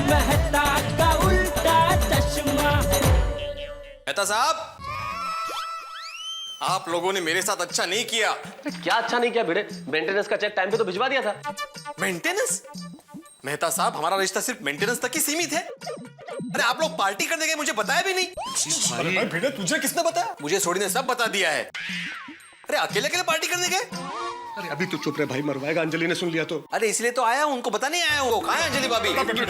मेहता का उल्टा चश्मा। मेहता साहब, आप लोगों ने मेरे साथ अच्छा नहीं किया। क्या अच्छा नहीं किया भिड़े? मेंटेनेंस का चेक टाइम पे तो भिजवा दिया था। मेंटेनेंस? मेहता साहब, हमारा रिश्ता सिर्फ मेंटेनेंस तक ही सीमित है। अरे आप लोग पार्टी करने गए, मुझे बताया भी नहीं। अरे भाई भिड़े, तुझे किसने बताया? मुझे सोडी ने सब बता दिया है। अरे अकेले अकेले पार्टी करने गए? अरे अभी तो चुप रहे भाई, मरवाएगा अंजलि ने सुन लिया तो। अरे इसलिए तो आया हूं, उनको बता नहीं आया हूं। कहाँ है अंजलि भाभी? मैं अंजलि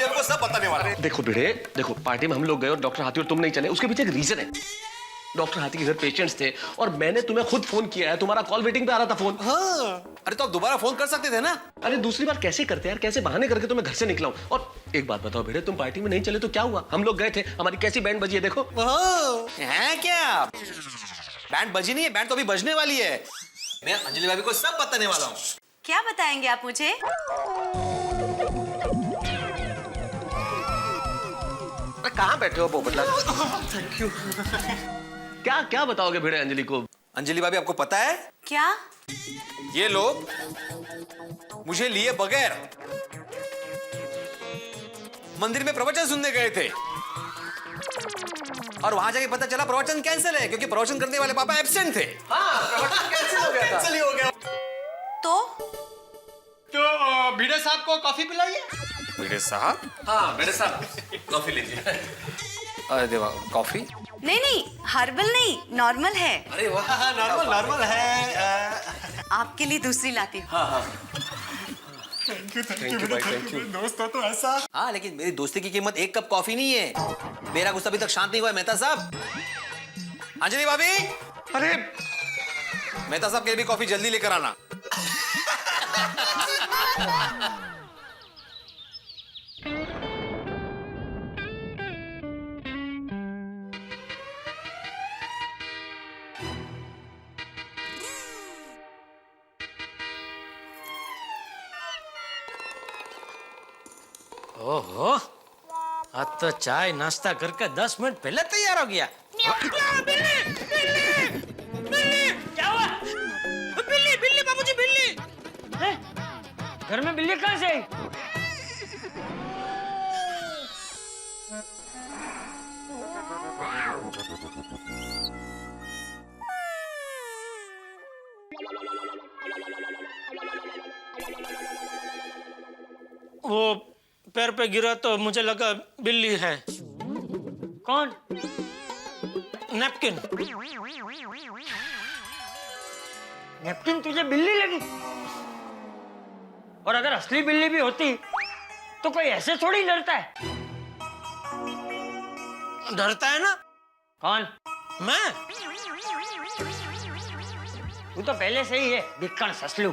भाभी को सब बताने वाला हूं। देखो भिड़े, देखो पार्टी में हम लोग गए और डॉक्टर हाथी और तुम नहीं चले, उसके पीछे एक रीजन है। डॉक्टर हाथी के घर पेशेंट्स थे और मैंने तुम्हें खुद फोन किया है, तुम्हारा कॉल वेटिंग पे आ रहा था फोन। हाँ, अरे तो आप दोबारा फोन कर सकते थे ना। अरे दूसरी बार कैसे करते यार, कैसे बहाने करके तुम्हें घर से निकला हूं। और एक बात बताओ भिड़े, तुम पार्टी में नहीं चले तो क्या हुआ? हम लोग गए थे, हमारी कैसी बैंड बजी है देखो। है क्या? बैंड बजी नहीं है, बैंड तो अभी बजने वाली है। मैं अंजलि भाभी को सब बताने वाला हूँ। क्या बताएंगे आप मुझे? कहाँ बैठे हो पोपटलाल? Thank you. क्या क्या बताओगे भिड़े अंजलि को? अंजलि भाभी, आपको पता है क्या? ये लोग मुझे लिए बगैर मंदिर में प्रवचन सुनने गए थे और वहां जाके पता चला प्रवचन कैंसिल है, क्योंकि प्रवचन करने वाले पापा एब्सेंट थे। हाँ, प्रवचन कैंसिल हो गया था। कैंसिल ही हो गया। तो भिड़े साहब को कॉफी पिलाइए। भिड़े साहब? हाँ भिड़े साहब, कॉफी लीजिए। अरे देवा, कॉफी? नहीं नहीं, हर्बल नहीं, नॉर्मल है। अरे वाह, नॉर्मल है। आपके लिए दूसरी लाती हूँ। हाँ हाँ, थैंक यू भाई, थैंक यू। दोस्त हो तो ऐसा। हाँ, लेकिन मेरी दोस्ती की कीमत एक कप कॉफी नहीं है। मेरा गुस्सा अभी तक शांत नहीं हुआ है मेहता साहब। अंजलि भाभी, अरे मेहता साहब के लिए भी कॉफी जल्दी लेकर आना। ओहो, आज तो चाय नाश्ता करके 10 मिनट पहले तैयार हो गया। बिल्ली, बिल्ली, बिल्ली, क्या हुआ? बिल्ली, बिल्ली बाबूजी, बिल्ली। हैं? घर में बिल्ली कहाँ से आई? वो पैर पे गिरा तो मुझे लगा बिल्ली है। कौन? नैपकिन। नैपकिन तुझे बिल्ली लगी? और अगर असली बिल्ली भी होती तो कोई ऐसे थोड़ी डरता है। डरता है ना? कौन? मैं? तू तो पहले से ही है भिक्कड़ ससलू।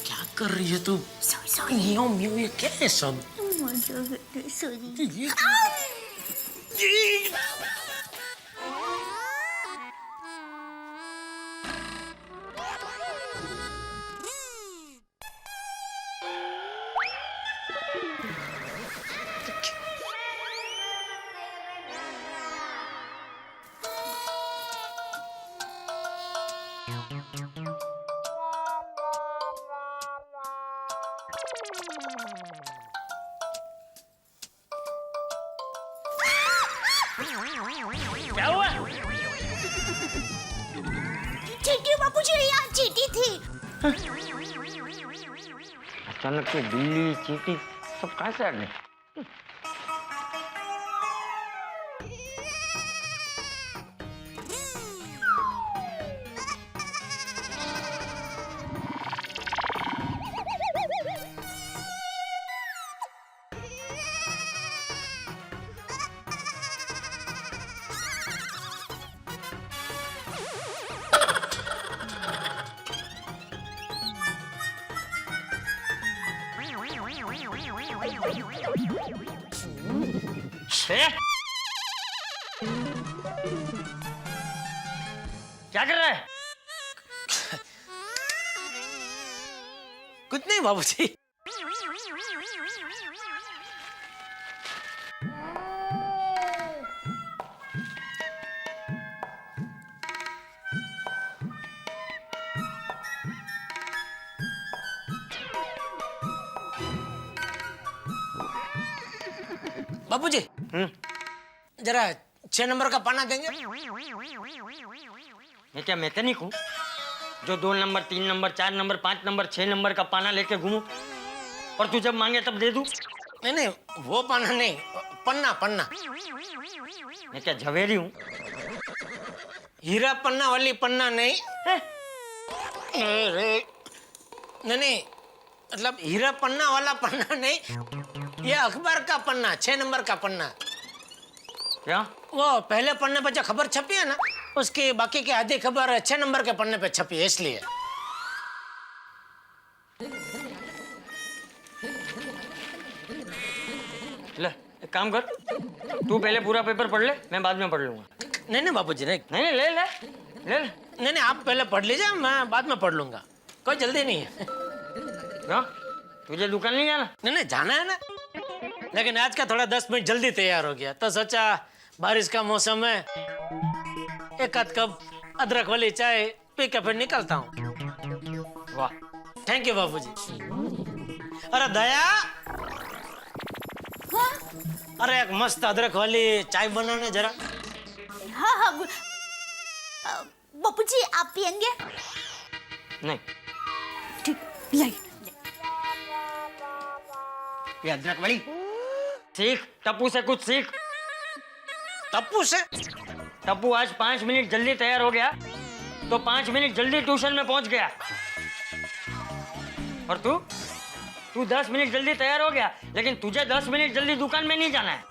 क्या कर रही है तू? म्याऊं म्याऊं, ये क्या है सब? क्या हुआ? चींटी बाबूजी, यहाँ चींटी थी। अचानक से बिल्ली चींटी सब कहाँ से आ गए? क्या कर रहा है? कुछ नहीं बाबूजी। बापूजी जरा 6 नंबर का पाना देंगे। मैं क्या मैकेनिक हूँ जो 2 number 3 number 4 number 5 number 6 number का पाना लेके घूमूं और तू जब मांगे तब दे दूं? नहीं वो पाना नहीं, पन्ना पन्ना। मैं क्या झवेरी हूँ? हीरा पन्ना वाली पन्ना नहीं। अरे नहीं मतलब हीरा पन्ना वाला पन्ना नहीं, ये अखबार का पन्ना 6 नंबर का पन्ना। क्या? वो पहले पन्ने पे जो खबर छपी है ना, उसकी बाकी की आधी खबर 6 नंबर के पन्ने पे छपी है, इसलिए। ले एक काम कर, तू पहले पूरा पेपर पढ़ ले, मैं बाद में पढ़ लूंगा। नहीं बापूजी नहीं नहीं ले ले ले ले। नहीं आप पहले पढ़ लीजिए, मैं बाद में पढ़ लूंगा, कोई जल्दी नहीं है। क्या? तुझे दुकान नहीं जाना? नहीं जाना है ना, लेकिन आज का थोड़ा 10 मिनट जल्दी तैयार हो गया तो सोचा बारिश का मौसम है, एक आध कप अदरक वाली चाय पी के फिर निकलता हूँ। वाह, थैंक यू बापूजी। अरे दया, अरे एक मस्त अदरक वाली चाय बनाने जरा। हाँ बापूजी आप पियेंगे? नहीं ठीक लाइए। ये अदरक वाली सीख, टप्पू से कुछ सीख। टप्पू से? टप्पू आज 5 मिनट जल्दी तैयार हो गया तो 5 मिनट जल्दी ट्यूशन में पहुंच गया, और तू 10 मिनट जल्दी तैयार हो गया लेकिन तुझे 10 मिनट जल्दी दुकान में नहीं जाना है,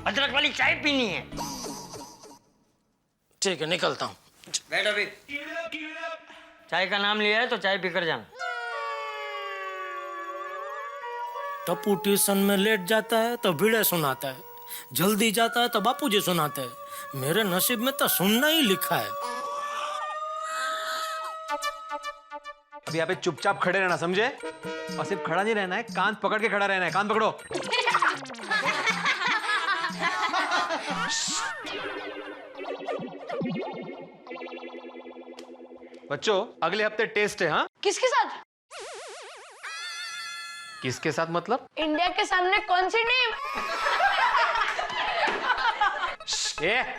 अदरक वाली चाय पीनी है। ठीक है निकलता हूँ। बैठ अभी। चाय का नाम लिया है तो चाय पीकर जाना। टप्पू ट्यूशन में लेट जाता है तो भिड़े सुनाता है, जल्दी जाता है तो बापूजी सुनाते हैं। मेरे नसीब में तो सुनना ही लिखा है। अब यहाँ पे चुपचाप खड़े रहना, समझे? और सिर्फ खड़ा नहीं रहना है, कान पकड़ के खड़ा रहना है। कान पकड़ो। बच्चों अगले हफ्ते टेस्ट है। हाँ, किसके साथ? किसके साथ मतलब? इंडिया के सामने कौन सी टीम? ए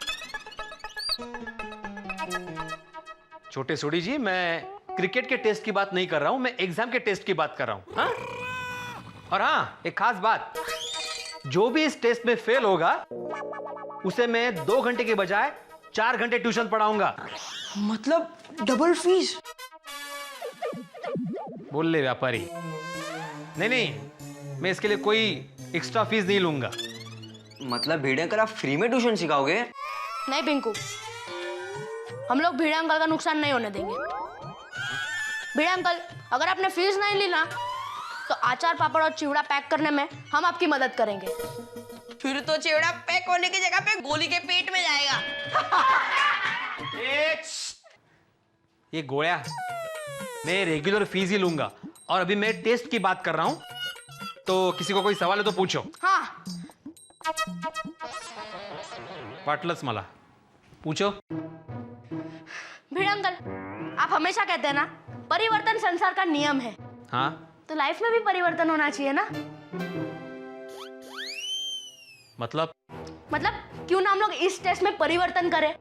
छोटे सोडी जी, मैं क्रिकेट के टेस्ट की बात नहीं कर रहा हूं, मैं एग्जाम के टेस्ट की बात कर रहा हूं। हाँ? और हाँ, एक खास बात, जो भी इस टेस्ट में फेल होगा उसे मैं 2 घंटे के बजाय 4 घंटे ट्यूशन पढ़ाऊंगा। मतलब डबल फीस? बोल ले व्यापारी। नहीं, मैं इसके लिए कोई एक्स्ट्रा फीस नहीं लूंगा। मतलब भिड़े अंकल आप फ्री में ट्यूशन सिखाओगे? नहीं पिंकू, हम लोग भिड़े अंकल का नुकसान नहीं होने देंगे। भिड़े अंकल, अगर आपने फीस नहीं ली ना तो अचार पापड़ और चिवड़ा पैक करने में हम आपकी मदद करेंगे। फिर तो चिवड़ा पैक होने की जगह पे गोली के पेट में जाएगा। ये गोया, मैं रेगुलर फीस ही लूंगा। और अभी मैं टेस्ट की बात कर रहा हूं, तो किसी को कोई सवाल है तो पूछो। हाँ, वाटलंच मला, पूछो। भिड़े अंकल, आप हमेशा कहते हैं ना परिवर्तन संसार का नियम है। हाँ, तो लाइफ में भी परिवर्तन होना चाहिए ना। मतलब क्यों ना हम लोग इस टेस्ट में परिवर्तन करें?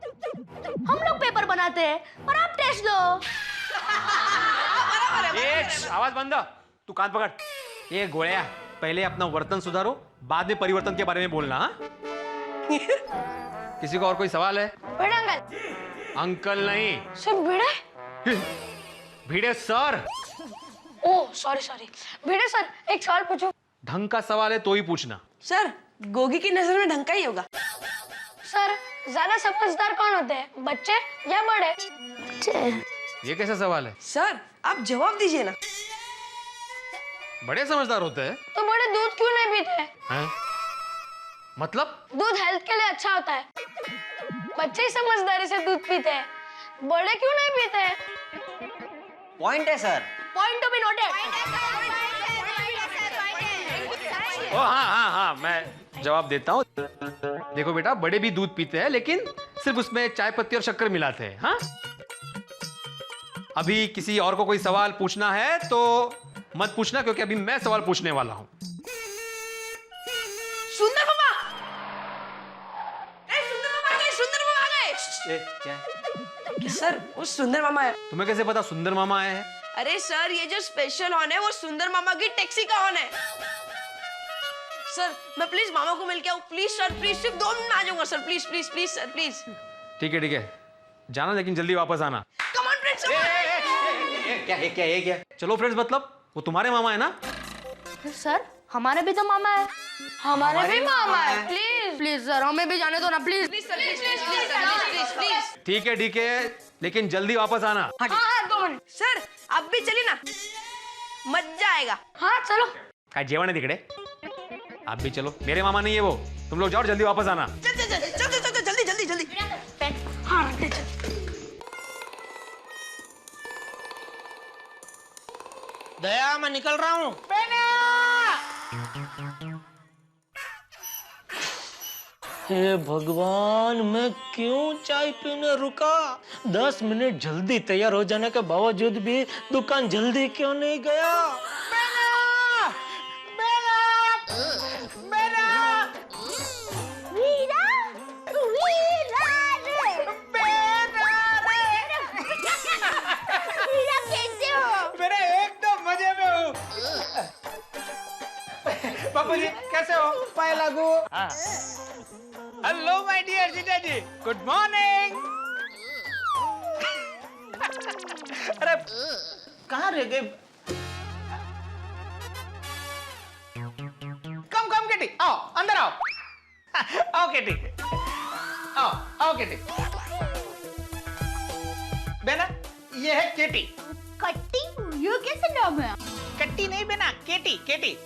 हम लोग पेपर बनाते हैं और आप टेस्ट लो। आवाज बंद, तू कान पकड़। ये गोया, पहले अपना वर्तन सुधारो, बाद में परिवर्तन के बारे में बोलना। हाँ? किसी को और कोई सवाल है? भिड़े अंकल। अंकल नहीं, sir Bhide? Bhide sir. Oh sorry. Bhide sir, एक सवाल पूछो। ढंग का सवाल है तो ही पूछना। सर, गोगी की नजर में ढंग का ही होगा। सर, ज्यादा समझदार कौन होते हैं, बच्चे या बड़े? ये कैसा सवाल है? सर, आप जवाब दीजिए ना। बड़े समझदार होते हैं। तो बड़े दूध क्यों नहीं पीते? हैं? मतलब? दूध हेल्थ के लिए अच्छा होता है। बच्चे ही समझदारी से दूध पीते हैं, बड़े क्यों नहीं पीते हैं? पॉइंट है sir. Point to be noted. ओ हाँ, मैं जवाब देता हूँ। देखो बेटा, बड़े भी दूध पीते हैं लेकिन सिर्फ उसमें चाय पत्ती और शक्कर मिलाते हैं। हाँ? अभी किसी और को कोई सवाल पूछना है तो मत पूछना, क्योंकि अभी मैं सवाल पूछने वाला हूं। सुंदर मामा ए सुंदर मामा आ गए, सुंदर मामा आ गए। ए, क्या है? सर वो सुंदर मामा है। तुम्हें कैसे पता सुंदर मामा आए हैं? अरे सर ये जो स्पेशल हॉर्न है वो सुंदर मामा की टैक्सी का हॉर्न है। सर मैं प्लीज मामा को मिल के आऊं, प्लीज सर, प्लीज सिर्फ 2 मिनट में आ जाऊंगा sir, please please please sir please. ठीक है जाना, लेकिन जल्दी वापस आना। कम ऑन फ्रेंड्स, क्या चलो फ्रेंड्स, मतलब वो तुम्हारे मामा है ना? सर हमारे भी तो मामा है। हमारे भी मामा है। प्लीज प्लीज सर हमें भी जाने दो ना please. Please sir, please please please please please. ठीक है, लेकिन जल्दी वापस आना। हाँ 2 मिनट। सर अब भी चलिए ना, मजा आएगा। हाँ चलो। काय जेवण है तिकडे? आप भी चलो, मेरे मामा नहीं है वो। तुम लोग जाओ, जल्दी वापस आना। चल चल चल चल चल जल्दी जल्दी जल्दी। हाँ रखते चल। दया मैं निकल रहा हूँ। हे भगवान, मैं क्यों चाय पीने रुका? 10 मिनट जल्दी तैयार हो जाने के बावजूद भी दुकान जल्दी क्यों नहीं गया? बापू जी कैसे हो? पाए लागू। हेलो माय डियर जीजा जी, गुड मॉर्निंग। अरे कहाँ रह गए? कम केटी, आओ अंदर आओ। आओ केटी, आओ केटी। बेना ये है केटी। कट्टी, ये कैसे नाम है? कट्टी नहीं बेना, केटी।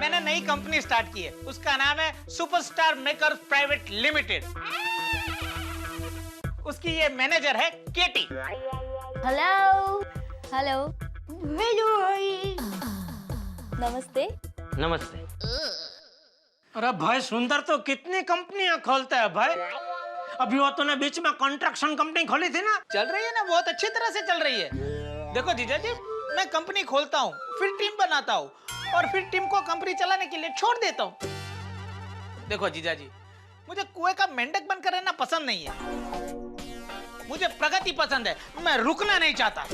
मैंने नई कंपनी स्टार्ट की है, उसका नाम है सुपरस्टार मेकर्स प्राइवेट लिमिटेड। उसकी ये मैनेजर है केटी। हेलो हेलो हेलो नमस्ते। नमस्ते। अरे भाई सुंदर तो कितनी कंपनियां खोलता है भाई। अभी वो तूने बीच में कंस्ट्रक्शन कंपनी खोली थी ना? चल रही है ना, बहुत अच्छी तरह से चल रही है। देखो जीजा जी, मैं कंपनी खोलता हूँ, फिर टीम बनाता हूँ, और फिर टीम को कंपनी चलाने के लिए छोड़ देता हूँ। देखो जीजा जी, मुझे कुएं का मेंढक बनकर रहना पसंद नहीं है। मुझे प्रगति पसंद है, मैं रुकना नहीं चाहता।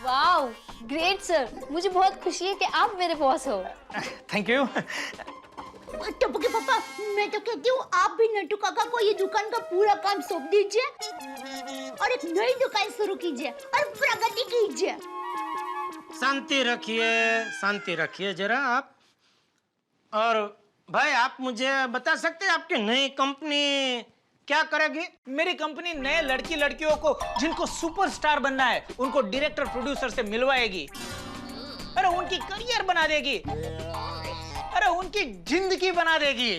वाओ ग्रेट सर, मुझे बहुत खुशी है कि आप मेरे बॉस हो। Thank you. टप्पू के पापा, मैं तो कहती हूँ आप भी नट्टू काका को ये दुकान का पूरा काम सौंप दीजिए और एक नई दुकान शुरू कीजिए और प्रगति कीजिए। शांति रखिए जरा आप। और भाई आप मुझे बता सकते हैं आपकी नई कंपनी क्या करेगी? मेरी कंपनी नए लड़कियों को जिनको सुपरस्टार बनना है, उनको डायरेक्टर प्रोड्यूसर से मिलवाएगी। अरे उनकी करियर बना देगी, अरे उनकी जिंदगी बना देगी।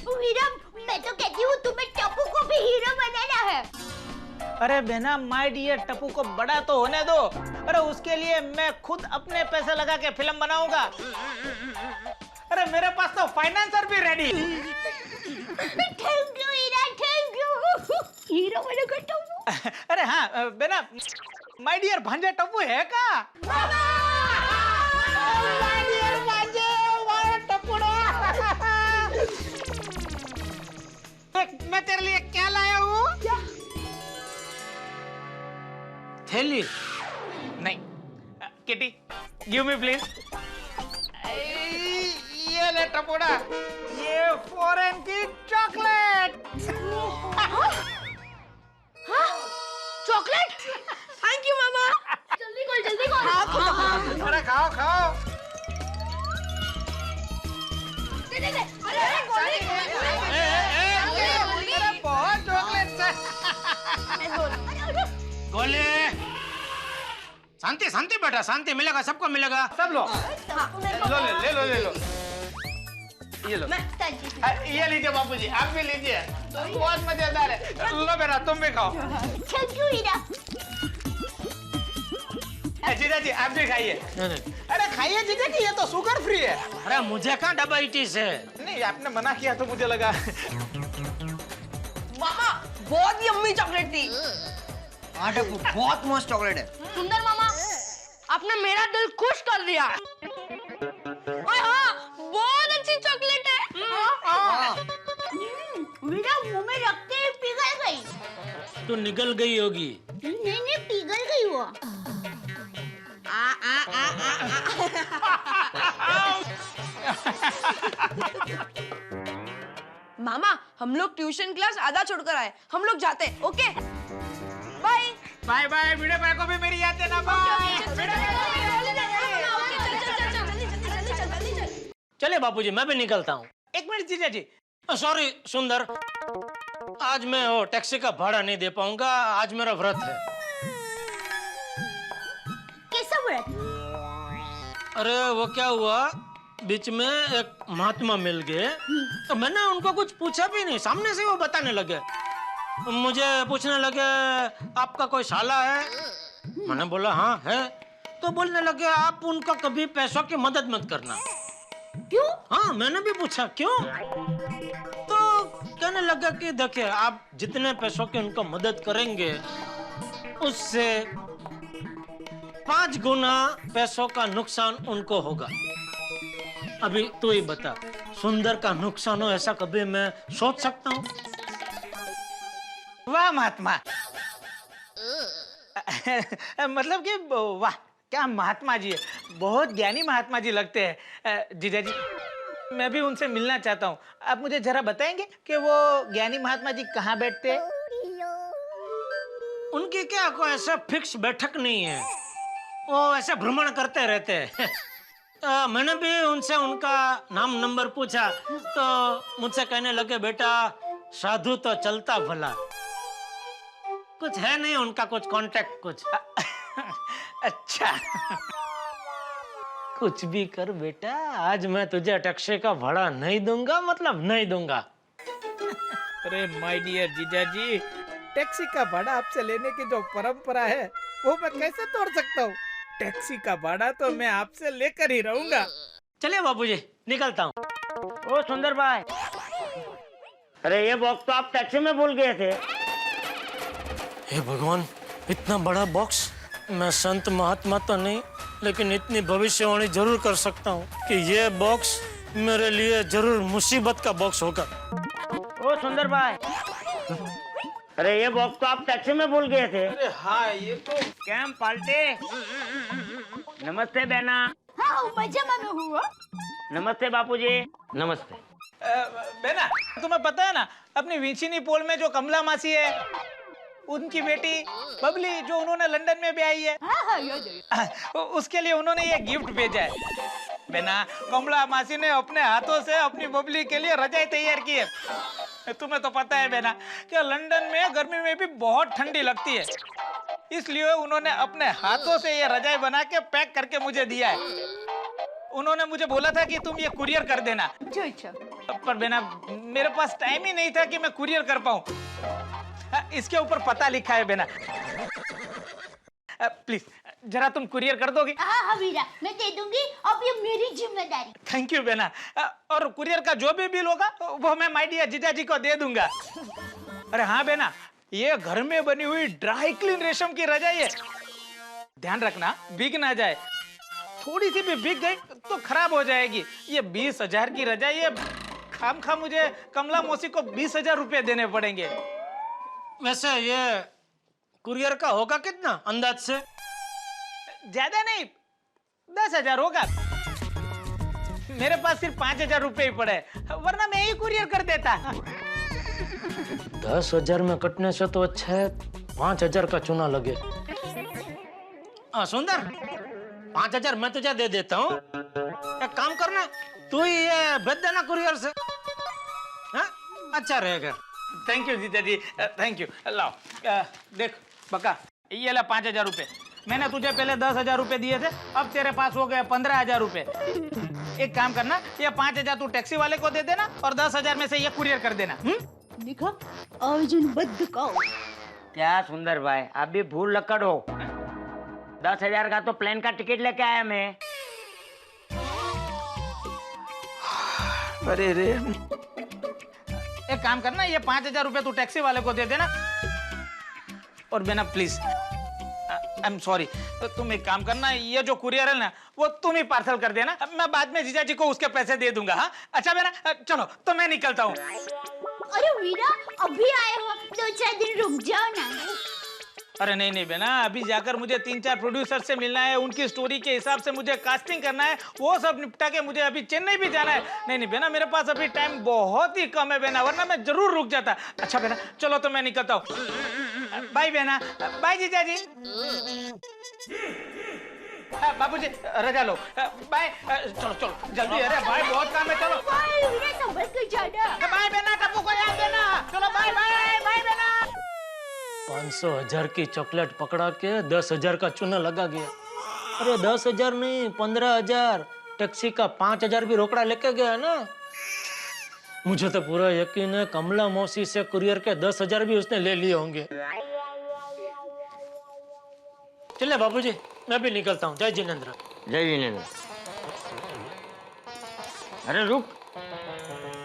हीरो, मैं तो कहती हूँ तुम्हें टप्पू को भी हीरो बनाना है। अरे बहना, माय डियर, टप्पू को बड़ा तो होने दो। अरे उसके लिए मैं खुद अपने पैसे लगा के फिल्म बनाऊंगा। अरे मेरे पास तो फाइनेंसर भी ready. Thank you Heera, thank you. Hero बनेगा टप्पू। अरे हाँ बहना, माय डियर भांजा टप्पू है का? मैं तेरे लिए क्या लाया हूँ? थैली? नहीं, किटी, गिव मी प्लीज। ये ले टपोड़ा, ये फॉरेन की चॉकलेट। चॉकलेट? थैंक यू मामा। जल्दी खोल। अरे खाओ खाओ। दे। अरे बहुत चॉकलेट है। गोले, शांति बेटा, शांति मिलेगा, सबको मिलेगा। सब लो, ले लो। ये लो। ये लीजिए बापूजी, आप भी लीजिए, बहुत मजेदार है। लो बेटा, तुम भी खाओ। थैंक यू हीरा। जीजा जी आप भी खाइए। अरे खाइए जीजा जी, ये तो शुगर फ्री है। अरे मुझे कहाँ डायबिटीज है? नहीं, आपने मना किया तो मुझे लगा। मामा बहुत यम्मी चॉकलेट थी। हाँ टप्पू, बहुत मस्त चॉकलेट है। सुंदर मामा, आपने मेरा दिल खुश कर दिया। ओए हाँ, रखते ही पिघल गई। तू निकल गई होगी। नहीं पिघल गई वो। मामा हम लोग ट्यूशन क्लास आधा छोड़कर आए, हम लोग जाते हैं। Okay bye bye bye. Video भाई को भी मेरी याद देना। चलिए बापूजी, मैं भी निकलता हूँ। एक मिनट जीजा जी। सॉरी सुंदर, आज मैं वो टैक्सी का भाड़ा नहीं दे पाऊंगा, आज मेरा व्रत है। कैसा व्रत? अरे वो क्या हुआ, बीच में एक महात्मा मिल गए, तो मैंने उनको कुछ पूछा भी नहीं, सामने से वो बताने लगे। मुझे पूछने लगे आपका कोई साला है? मैंने बोला हाँ है। तो बोलने लगे आप उनका कभी पैसों की मदद मत करना। क्यों? हाँ, मैंने भी पूछा क्यों, तो कहने लगा कि देखिए आप जितने पैसों की उनको मदद करेंगे उससे 5 गुना पैसों का नुकसान उनको होगा। अभी तू ही बता, सुंदर का नुकसान हो ऐसा कभी मैं सोच सकता हूँ? वाह महात्मा। मतलब कि वाह, क्या महात्मा जी है, बहुत ज्ञानी महात्मा जी लगते हैं। जीजा जी मैं भी उनसे मिलना चाहता हूँ। आप मुझे जरा बताएंगे कि वो ज्ञानी महात्मा जी कहाँ बैठते हैं? उनकी क्या कोई ऐसा फिक्स बैठक नहीं है, वो ऐसे भ्रमण करते रहते हैं। मैंने भी उनसे उनका नाम नंबर पूछा तो मुझसे कहने लगे बेटा साधु तो चलता भला, कुछ है नहीं उनका कुछ कांटेक्ट कुछ। अच्छा कुछ भी कर बेटा, आज मैं तुझे टैक्सी का भाड़ा नहीं दूंगा, मतलब नहीं दूंगा। अरे माय डियर जीजा जी, टैक्सी का भाड़ा आपसे लेने की जो परंपरा है वो मैं कैसे तोड़ सकता हूँ? टैक्सी का भाड़ा तो मैं आपसे लेकर ही रहूंगा। चलिए बाबूजी, निकलता हूँ। ओ सुंदर भाई, अरे ये बॉक्स तो आप टैक्सी में भूल गए थे। हे भगवान, इतना बड़ा बॉक्स। मैं संत महात्मा तो नहीं, लेकिन इतनी भविष्यवाणी जरूर कर सकता हूँ कि ये बॉक्स मेरे लिए जरूर मुसीबत का बॉक्स होगा। ओ सुंदर भाई, अरे ये बॉक्स तो आप टैक्सी में भूल गए थे। अरे हाँ, ये तो कैम पाल्टे। नमस्ते बहना। हाँ मजा में हुआ। नमस्ते बापूजी। नमस्ते। बेना, तुम्हें पता है ना अपनी विंचिनी पोल में जो कमला मासी है, उनकी बेटी बबली जो उन्होंने लंदन में भी आई है, हाँ याद है। उसके लिए उन्होंने ये गिफ्ट भेजा है। बेना, कमला मासी ने अपने हाथों से अपनी बबली के लिए रजाई तैयार की है। तुम्हें तो पता है बेना कि लंदन में गर्मी में भी बहुत ठंडी लगती है, इसलिए उन्होंने अपने हाथों से ये रजाई बना के पैक करके मुझे दिया है। उन्होंने मुझे बोला था कि तुम ये कुरियर कर देना। अच्छा। पर बेना मेरे पास टाइम ही नहीं था कि मैं कुरियर कर पाऊं। इसके ऊपर पता लिखा है बेना, प्लीज जरा तुम कुरियर कर दोगी? हाँ वीरा, मैं दे दूंगी, अब ये मेरी जिम्मेदारी। थैंक यू बेना। और कुरियर का जो भी बिल होगा वो मैं माय डियर जीजा जी को दे दूंगा। अरे हाँ बेना, ये घर में बनी हुई ड्राई क्लीन रेशम की रजाई है, ध्यान रखना भीग ना जाए, थोड़ी सी भी भीग गई तो खराब हो जाएगी। ये 20,000 की रजाई है, खामखा मुझे कमला मौसी को 20,000 रुपए देने पड़ेंगे। वैसे ये कुरियर का होगा कितना अंदाज से? ज्यादा नहीं, 10,000 होगा। मेरे पास सिर्फ 5,000 रुपए ही पड़े, वरना मैं ही कुरियर कर देता। 10,000 में कटने से तो अच्छा है 5,000 का चूना लगे। सुंदर, 5,000 मैं तुझे दे देता हूँ, एक काम करना तू ही ये भेज देना कुरियर से। हाँ? अच्छा रहेगा। थैंक यू जीजा जी, थैंक यू। लाओ, देख बका, ये ला 5,000 रुपए। मैंने तुझे पहले 10,000 रुपए दिए थे, अब तेरे पास हो गए 15,000 रुपए। एक काम करना, ये 5,000 तू टैक्सी वाले को दे देना और 10,000 में से ये कुरियर कर देना। देखा, अर्जुन बद्ध का। क्या सुंदर भाई, आप भी भूल लक्कड़ हो। 10,000 का तो प्लेन का टिकट लेके आया मैं। अरे रे, एक काम करना, ये 5,000 रुपए तू टैक्सी वाले को दे देना। और बेना प्लीज, आई एम सॉरी, तुम एक काम करना, ये जो कुरियर है ना वो तुम ही पार्सल कर देना, मैं बाद में जीजा जी को उसके पैसे दे दूंगा। हाँ अच्छा बेना, चलो तो मैं निकलता हूँ। अरे वीरा अभी आए हो, 2-4 दिन रुक जाओ ना। अरे नहीं नहीं बेना, अभी जाकर मुझे 3-4 प्रोड्यूसर से मिलना है, उनकी स्टोरी के हिसाब से मुझे कास्टिंग करना है, वो सब निपटा के मुझे अभी चेन्नई भी जाना है। नहीं नहीं बेना, मेरे पास अभी टाइम बहुत ही कम है बेना, वरना मैं जरूर रुक जाता। अच्छा बेना चलो तो मैं निकलता हूँ। बाय बेना, बाय जीजा जी। बाबूजी रजा लो, बाय। चलो चलो जल्दी, अरे बाय बहुत काम है, चलो बाय वीरा, संभल के जाना। बाय बेना, टप्पू को याद देना। चलो बाय बाय बाय बेना। 500,000 की चॉकलेट पकड़ा के 10,000 का चूना लगा गया। अरे 10,000 नहीं, 15,000। टैक्सी का 5,000 भी रोकड़ा लेके गया ना। मुझे तो पूरा यकीन है कमला मौसी से कुरियर के 10,000 भी उसने ले लिए होंगे। चले बाबूजी, मैं भी निकलता हूँ। जय जिनेंद्र। जय जिनेंद्र। अरे रुक,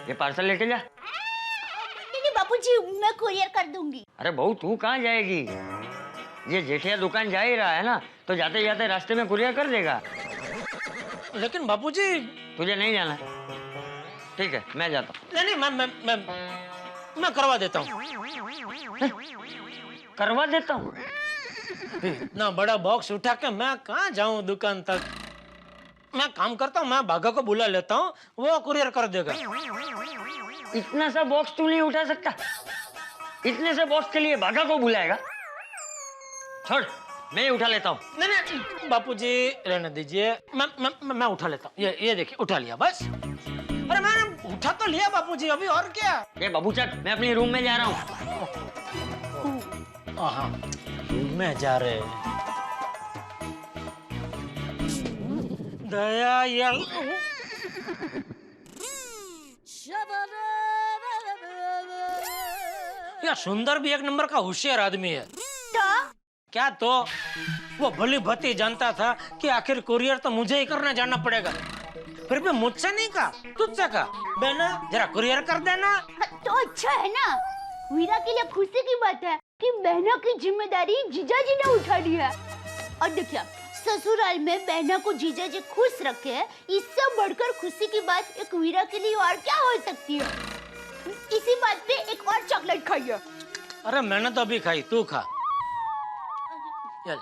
ये पार्सल लेके जा। नहीं बापूजी, मैं कुरियर कर दूंगी। अरे बहू तू कहाँ जाएगी? ये जेठिया दुकान जा ही रहा है ना, तो जाते जाते रास्ते में कुरियर कर देगा। लेकिन बापूजी, तुझे नहीं जाना? ठीक है मैं जाता हूँ। नहीं मैं करवा देता हूँ। करवा देता हूँ? इतना बड़ा बॉक्स उठा के मैं कहाँ जाऊँ दुकान तक? मैं काम करता हूँ, मैं भागा को बुला लेता हूँ, वो कुरियर कर देगा। इतना सा बॉक्स तू नहीं उठा सकता? इतने से बॉक्स के लिए भागा को बुलाएगा? छोड़, मैं उठा लेता हूँ। नहीं बापूजी रहने दीजिए, मैं उठा लेता हूँ। ये देखिए उठा लिया बस। अरे मैंने उठा तो लिया बापूजी, अभी और क्या? ये बाबू चल, मैं अपने रूम में जा रहा हूँ। हाँ, रूम में जा रहे हैं। दया या सुंदर भी एक नंबर का होशियार आदमी है। क्या तो वो भली भांति जानता था कि आखिर कुरियर तो मुझे ही करने जाना पड़ेगा, फिर भी मुझसे नहीं कहा, तुझसे कहा, बेना जरा कुरियर कर देना। तो अच्छा है ना, वीरा के लिए खुशी की बात है कि बहना की जिम्मेदारी जीजा जी ने उठा लिया। और देखिए, ससुराल में बहना को जीजा जी खुश रखे, इससे बढ़कर खुशी की बात एक वीरा के लिए और क्या हो सकती है। इसी बात पे एक और चॉकलेट खाइए। अरे मैंने तो अभी खाई, तू खा। चल।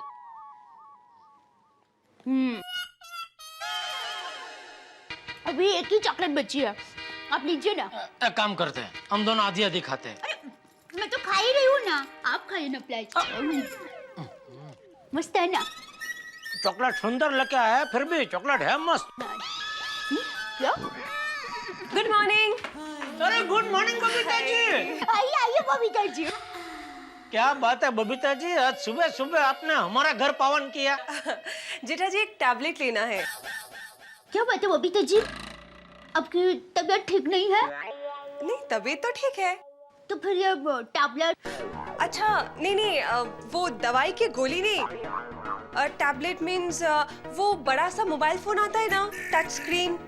अभी एक ही चॉकलेट बची है, आप लीजिए ना। एक काम करते हैं, हम दोनों आधी आधी खाते हैं। अरे मैं तो खा ही रही हूँ ना, आप खाइए ना प्लीज। मस्त है ना? चॉकलेट सुंदर लेके आया है, फिर भी चॉकलेट है मस्त। क्या? Good morning. अरे गुड मॉर्निंग बबीता जी। आइए आइए बबीता जी। क्या बात है बबीता जी, आज सुबह सुबह आपने हमारा घर पावन किया। जेठा जी एक टैबलेट लेना है। क्या बात है बबीता जी, आपकी तबीयत ठीक नहीं है? नहीं तबीयत तो ठीक है। तो फिर ये टैबलेट? अच्छा नहीं नहीं, वो दवाई की गोली नहीं, टैबलेट मीन्स वो बड़ा सा मोबाइल फोन आता है ना, टच स्क्रीन,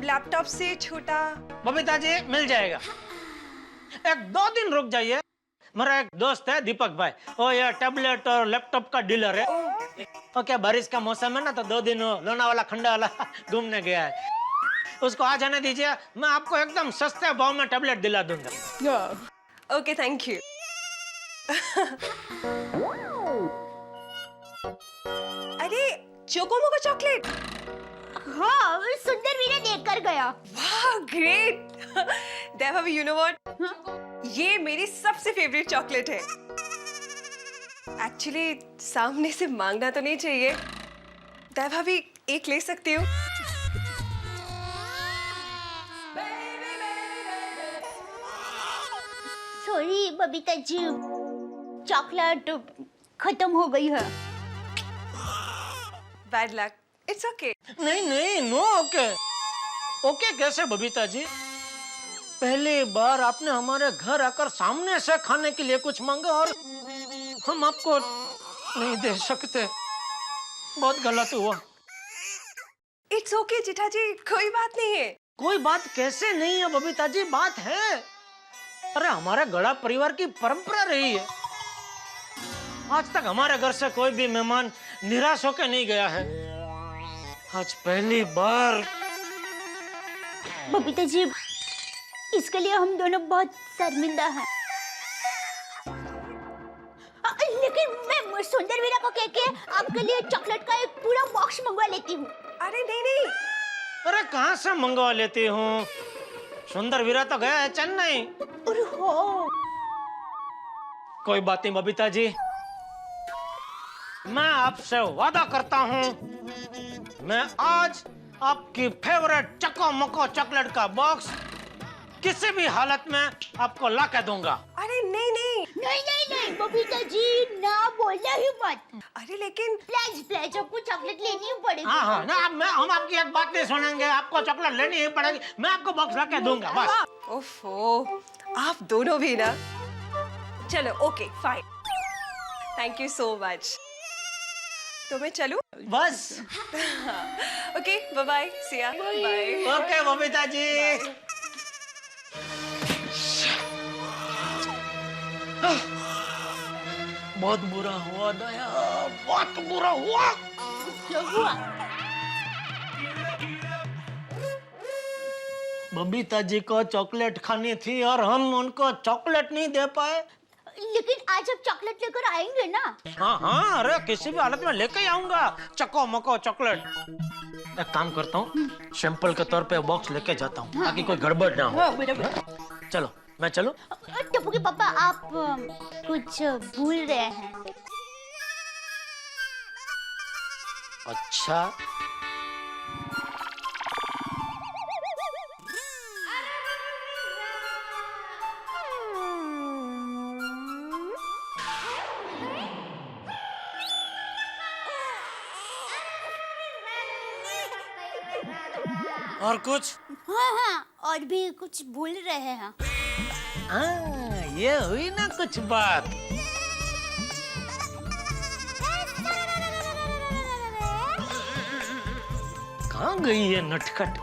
लैपटॉप से छोटा। बबीता जी मिल जाएगा, 1-2 दिन रुक जाइए। मेरा एक दोस्त है दीपक भाई, वो ये टैबलेट और लैपटॉप का डीलर है। तो क्या बारिश का मौसम है ना, तो 2 दिन लोनावाला खंडावाला घूमने गया है। उसको आ जाने दीजिए, मैं आपको एकदम सस्ते भाव में टैबलेट दिला दूंगा। Okay thank you. अरे चोकोमो का चॉकलेट। हाँ, सुंदर वीरा देख कर गया। वाह ग्रेट। देवा यू नो व्हाट, ये मेरी सबसे फेवरेट चॉकलेट है। एक्चुअली सामने से मांगना तो नहीं चाहिए, देवा भी एक ले सकती हूँ। सॉरी बबीता जी, चॉकलेट खत्म हो गई है। Bad luck, it's okay. नहीं नो ओके। ओके कैसे बबीता जी? पहली बार आपने हमारे घर आकर सामने से खाने के लिए कुछ मांगा और हम आपको नहीं दे सकते, बहुत गलत हुआ। इट्स ओके जेठा जी, कोई बात नहीं है। कोई बात कैसे नहीं है बबीता जी, बात है। अरे हमारे गड़ा परिवार की परंपरा रही है, आज तक हमारे घर से कोई भी मेहमान निराश होकर नहीं गया है। आज पहली बार। बबीता जी इसके लिए हम दोनों बहुत शर्मिंदा हैं। लेकिन मैं सुंदर वीरा को कह के आपके लिए चॉकलेट का एक पूरा बॉक्स मंगवा लेती हूँ। अरे नहीं नहीं, अरे कहाँ से मंगवा लेती हूँ? सुंदर वीरा तो गया है चेन्नई। अरे हो, कोई बात नहीं बबीता जी, मैं आपसे वादा करता हूँ, मैं आज आपकी फेवरेट चको मको चॉकलेट का बॉक्स किसी भी हालत में आपको ला के दूंगा। अरे नहीं नहीं नहीं नहीं नहीं बबीता जी, ना बोलना ही मत। अरे लेकिन प्लेज आपको चॉकलेट लेनी ही पड़ेगी। हाँ हाँ ना, हम आपकी एक बात नहीं सुनेंगे, आपको चॉकलेट लेनी ही पड़ेगी, मैं आपको बॉक्स ला के दूंगा बस। ओफो, आप दोनों भी ना। चलो okay fine, thank you so much. तो मैं चलूं? बस okay bye bye, see ya bye. Okay Babita ji. बहुत बुरा हुआ दया, बहुत बुरा हुआ। क्या हुआ? बबीता जी को चॉकलेट खानी थी और हम उनको चॉकलेट नहीं दे पाए। लेकिन आज आप चॉकलेट लेकर आएंगे ना? हाँ हाँ, अरे किसी भी हालत में लेके ही आऊंगा चको मको चॉकलेट। एक काम करता हूँ, सैंपल के तौर पे बॉक्स लेके जाता हूँ ताकि कोई गड़बड़ ना हो। चलो मैं चलूं? टप्पू के पापा, आप कुछ भूल रहे हैं। अच्छा, और कुछ? हाँ हाँ, और भी कुछ भूल रहे हैं। हाँ, ये हुई ना कुछ बात। कहाँ गई ये नटखट?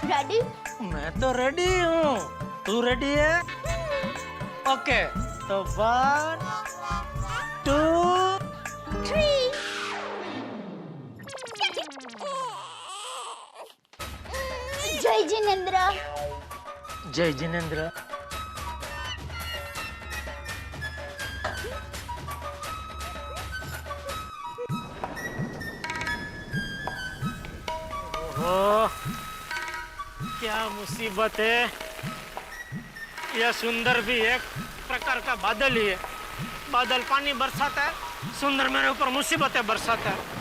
रेडी? मैं तो रेडी हूँ, तू रेडी है? ओके, तो 1 2 3। जय जिनेंद्र। जय जिनेंद्र। ओह, क्या मुसीबत है। यह सुंदर भी एक प्रकार का बादल ही है। बादल पानी बरसाता है, सुंदर मेरे ऊपर मुसीबतें बरसाता है।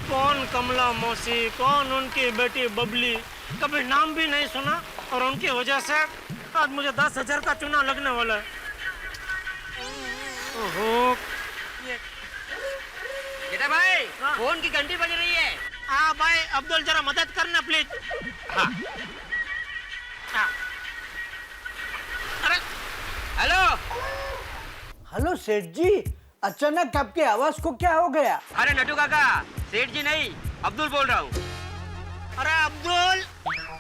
कौन कमला मौसी, कौन उनकी बेटी बबली, कभी नाम भी नहीं सुना और उनकी वजह से आज मुझे 10,000 का चूना लगने वाला है। ओहो, बेटा भाई, फोन की घंटी बज रही है। हाँ भाई अब्दुल, जरा मदद करना प्लीज। हाँ हाँ, अरे हेलो हेलो सेठ जी, अचानक आपकी आवाज को क्या हो गया? अरे नटू काका, सेठ जी नहीं, अब्दुल बोल रहा हूँ। अरे अब्दुल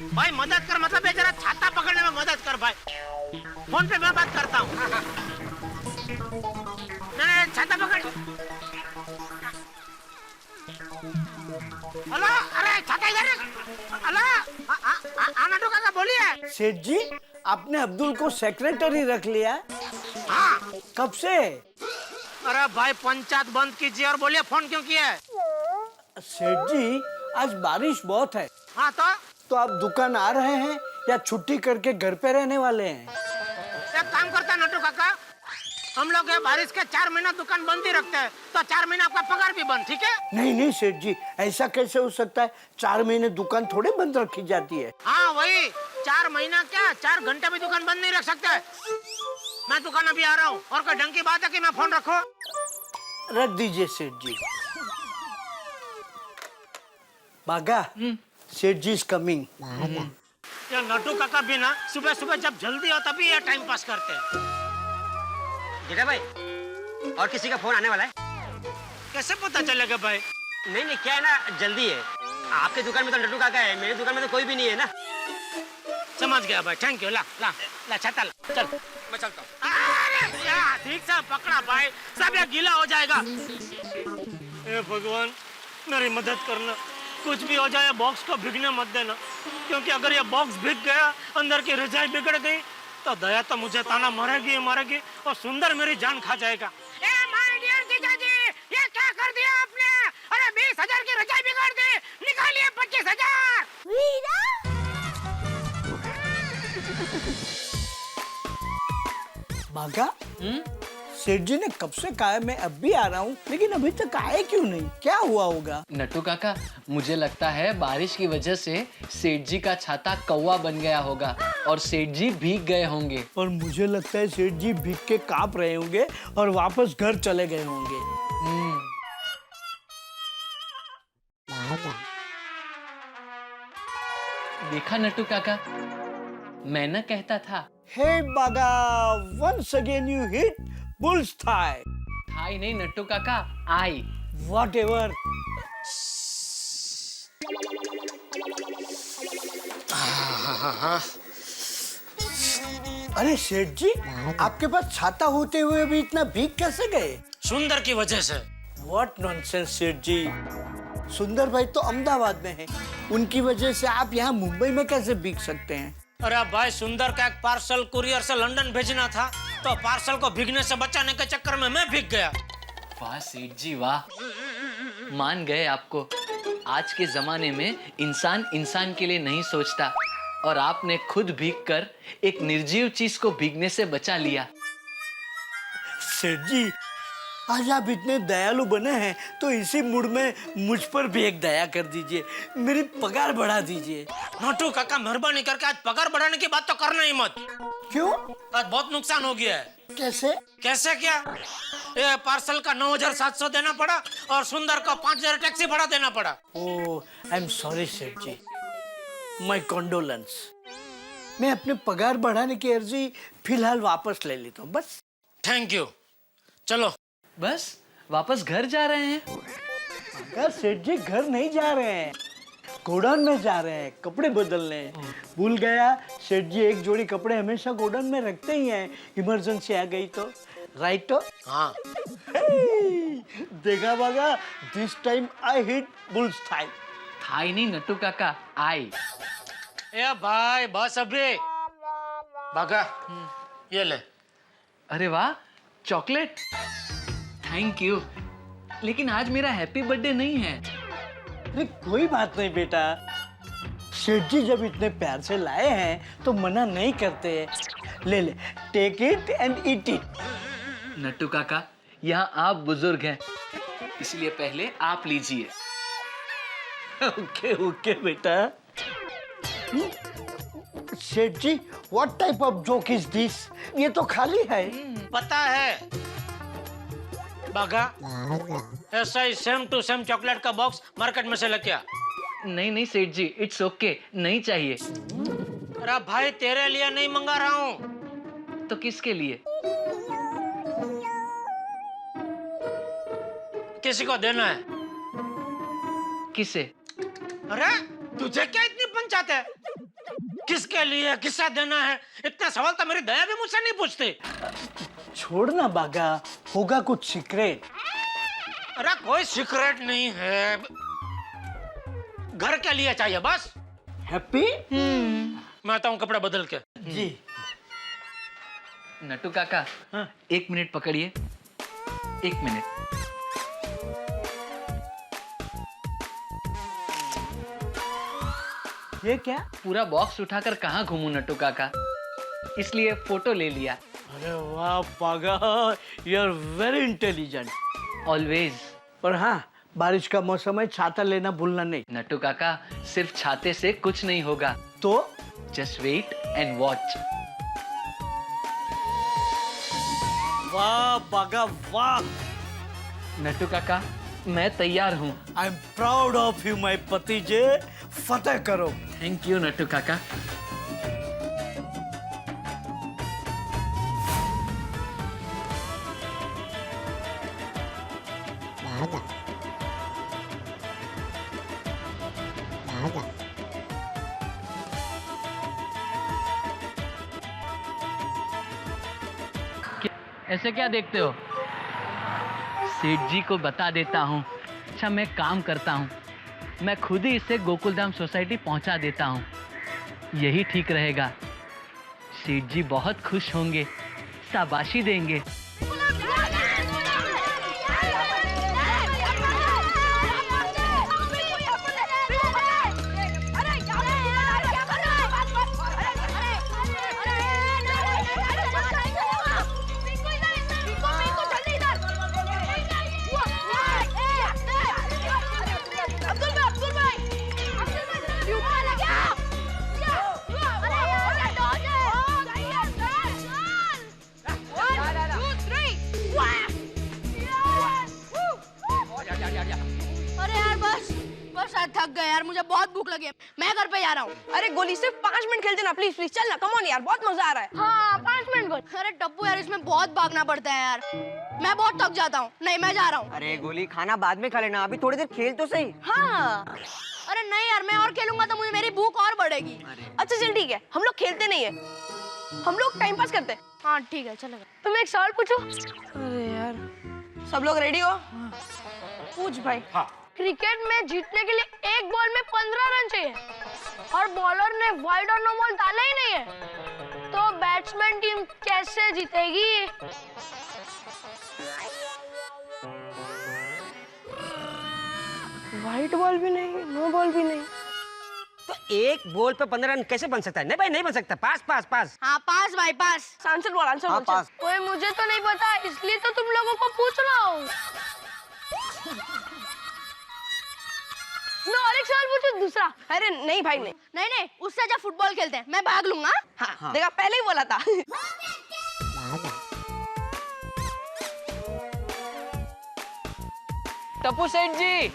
भाई, मदद कर, मतलब जरा छाता पकड़ने में मदद कर भाई। फोन पे मैं बात करता हूँ। नहीं, छाता पकड़। हेलो, अरे छाता इधर। हेलो, नटू काका बोलिए। सेठ जी, आपने अब्दुल को सेक्रेटरी रख लिया? हाँ। कब से? अरे भाई पंचायत बंद कीजिए और बोलिए फोन क्यों किया है? सेठ जी, आज बारिश बहुत है। हाँ तो आप दुकान आ रहे हैं या छुट्टी करके घर पे रहने वाले हैं? एक काम करता है नटू काका, हम लोग ये बारिश के 4 महीना दुकान बंद ही रखते हैं, तो 4 महीना आपका पगार भी बंद, ठीक है? नहीं नहीं सेठ जी, ऐसा कैसे हो सकता है? 4 महीने दुकान थोड़े बंद रखी जाती है। हाँ वही, 4 महीना क्या, 4 घंटे भी दुकान बंद नहीं रख सकते। मैं दुकान अभी आ रहा हूँ, और कोई ढंग की बात है कि मैं फोन रखूं? रख दीजिए सेठ जी। बागा, सेठ जी इज कमिंग। ये नटू काका भी ना सुबह सुबह जब जल्दी हो तभी ये टाइम पास करते हैं। बेटा भाई, और किसी का फोन आने वाला है। कैसे पता चलेगा भाई? नहीं नहीं, क्या है ना, जल्दी है। आपके दुकान में तो नटू काका है, मेरी दुकान में तो कोई भी नहीं है ना। समझ गया भाई, थैंक यू। ला ला ला छाता ला, चल मैं चलता हूँ। अरे यार, ठीक से पकड़ा भाई, सब ये गीला हो जाएगा। हे भगवान, मेरी मदद करना। कुछ भी हो जाए बॉक्स को भीगने मत देना, क्योंकि अगर ये बॉक्स भीग गया, अंदर की रजाई बिगड़ गई, तो दया तो मुझे ताना मारेगी मारेगी और सुंदर मेरी जान खा जाएगा। माय डियर जीजाजी, ये क्या कर दिया आपने? अरे 20,000 की रजाई बिगाड़ दी, निकालिए 25,000। वीरा भागा सेठ जी ने कब से कहा है मैं अब भी आ रहा हूँ, लेकिन अभी तक आए क्यों नहीं? क्या हुआ होगा? नट्टू काका, मुझे लगता है बारिश की वजह से सेठ जी का छाता कौवा बन गया होगा और सेठ जी भीग गए होंगे। और मुझे लगता है सेठ जी भीग के कांप रहे होंगे और वापस घर चले गए होंगे। देखा नट्टू काका, मैं न कहता था। हे बागा, once again you hit bull's thigh. Thigh नहीं नट्टू काका, आई। Whatever. अरे सेठ जी, आपके पास छाता होते हुए भी इतना भीग कैसे गए? सुंदर की वजह से। What nonsense सेठ जी, सुंदर भाई तो अहमदाबाद में है, उनकी वजह से आप यहाँ मुंबई में कैसे भीग सकते हैं? अरे भाई, सुंदर का एक पार्सल कुरियर से लंदन भेजना था, तो पार्सल को भीगने से बचाने के चक्कर में मैं भीग गया। वाह सेठ जी वाह, मान गए आपको। आज के जमाने में इंसान इंसान के लिए नहीं सोचता और आपने खुद भीगकर एक निर्जीव चीज को भीगने से बचा लिया। सेठ जी, आज आप इतने दयालु बने हैं तो इसी मूड में मुझ पर भी एक दया कर दीजिए, मेरी पगार बढ़ा दीजिए। नोटू काका, मेहरबानी करके आज पगार बढ़ाने की बात तो करना ही मत। क्यों? आज बहुत नुकसान हो गया है। कैसे? कैसे क्या? ये पार्सल का 9,700 देना पड़ा और सुंदर को 5,000 टैक्सी भाड़ा देना पड़ा। ओह, आई एम सॉरी सेठ जी, माय कंडोलेंस। मैं अपने पगार बढ़ाने की अर्जी फिलहाल वापस ले लेता हूँ, बस। Thank you. चलो बस वापस घर जा रहे हैं? अगर सेठ जी घर नहीं जा रहे हैं, गोडाउन में जा रहे हैं कपड़े बदलने। भूल गया, सेठ जी एक जोड़ी कपड़े हमेशा गोडाउन में रखते ही हैं, इमरजेंसी आ गई तो। राइट तो? हाँ। देखा Bagha, this time I hit bull's thigh. Thigh नहीं नट्टू काका, आई। ए भाई बस अभी भागा, ये ले। अरे वाह, चॉकलेट। थैंक यू, लेकिन आज मेरा हैप्पी बर्थडे नहीं है। अरे कोई बात नहीं बेटा, सेठ जी जब इतने प्यार से लाए हैं तो मना नहीं करते। ले ले, take it and eat it. Nattu काका, यहाँ आप बुजुर्ग हैं, इसलिए पहले आप लीजिए। ओके ओके बेटा। सेठ जी, what type of joke is this? ये तो खाली है। पता है बागा, ऐसा ही सेम टू सेम चॉकलेट का बॉक्स मार्केट में से लेके आ। नहीं नहीं सेठ जी, इट्स ओके, नहीं चाहिए। अरे भाई, तेरे लिए नहीं मंगा रहा हूँ। तो किसके लिए? किसी को देना है। किसे? अरे तुझे क्या इतनी पंचायत है? किसके लिए, किससे देना है? इतना सवाल तो मेरी दया भी मुझसे नहीं पूछती। छोड़ना बागा, होगा कुछ सीक्रेट। अरे कोई सीक्रेट नहीं है, घर के लिए चाहिए बस। हैप्पी? मैं आता हूँ कपड़ा बदल के। जी। नट्टू काका, हाँ? 1 मिनट पकड़िए, 1 मिनट। ये क्या? पूरा बॉक्स उठाकर कहाँ घूमूं नट्टू काका, इसलिए फोटो ले लिया। अरे वाह Bagha, you are very intelligent. Always. और हाँ, बारिश का मौसम है, छाता लेना भूलना नहीं। नट्टू काका, सिर्फ छाते से कुछ नहीं होगा, तो जस्ट वेट एंड वॉच। वाह बागा वाह। नट्टू काका, मैं तैयार हूँ। आई am proud of you my भतीजे, फतेह करो। थैंक यू नट्टू काका। ऐसे क्या देखते हो? सेठ जी को बता देता हूँ। अच्छा, मैं काम करता हूँ, मैं खुद ही इसे गोकुलधाम सोसाइटी पहुंचा देता हूँ। यही ठीक रहेगा। सेठ जी बहुत खुश होंगे, शाबाशी देंगे। अरे यार बस बस यार, थक गए यार, मुझे बहुत भूख लगी है। मैं घर पे जा रहा हूँ। अरे गोली सिर्फ 5 मिनट खेलते ना, प्लीज प्लीज चल ना, कम ऑन यार, बहुत मजा आ रहा है। हाँ 5 मिनट को। अरे टप्पू यार, इसमें बहुत भागना पड़ता है यार, मैं बहुत थक जाता हूँ। नहीं मैं जा रहा हूँ। अरे गोली, खाना बाद में खा लेना, अभी थोड़ी देर खेल तो सही। हाँ अरे नहीं यार, मैं और खेलूंगा तो मुझे मेरी भूख और बढ़ेगी। अच्छा चल ठीक है, हम लोग खेलते नहीं है, हम लोग टाइम पास करते हैं। हाँ ठीक है चलेगा। तो मैं एक सवाल पूछूं? अरे यार, सब लोग रेडी हो? पूछ भाई। हाँ। क्रिकेट में जीतने के लिए एक बॉल में 15 रन चाहिए और बॉलर ने वाइड और नो बॉल डाला ही नहीं है, तो बैट्समैन टीम कैसे जीतेगी? वाइट बॉल भी नहीं, नो बॉल भी नहीं, तो एक बॉल पे 15 रन कैसे बन सकता है? नहीं भाई, नहीं बन सकता। पास पास पास। हाँ पास भाई पास। आंसर बोल, आंसर बोल। पास। ओए मुझे तो नहीं पता, इसलिए तो तुम लोगों को पूछ रहा हूँ। मैं और एक सवाल पूछूं दूसरा? अरे नहीं भाई नहीं। नहीं नहीं, उससे अच्छा फुटबॉल खेलते हैं, मैं भाग लूंगा। हाँ, देखा पहले ही बोला था। टप्पू सेठ जी,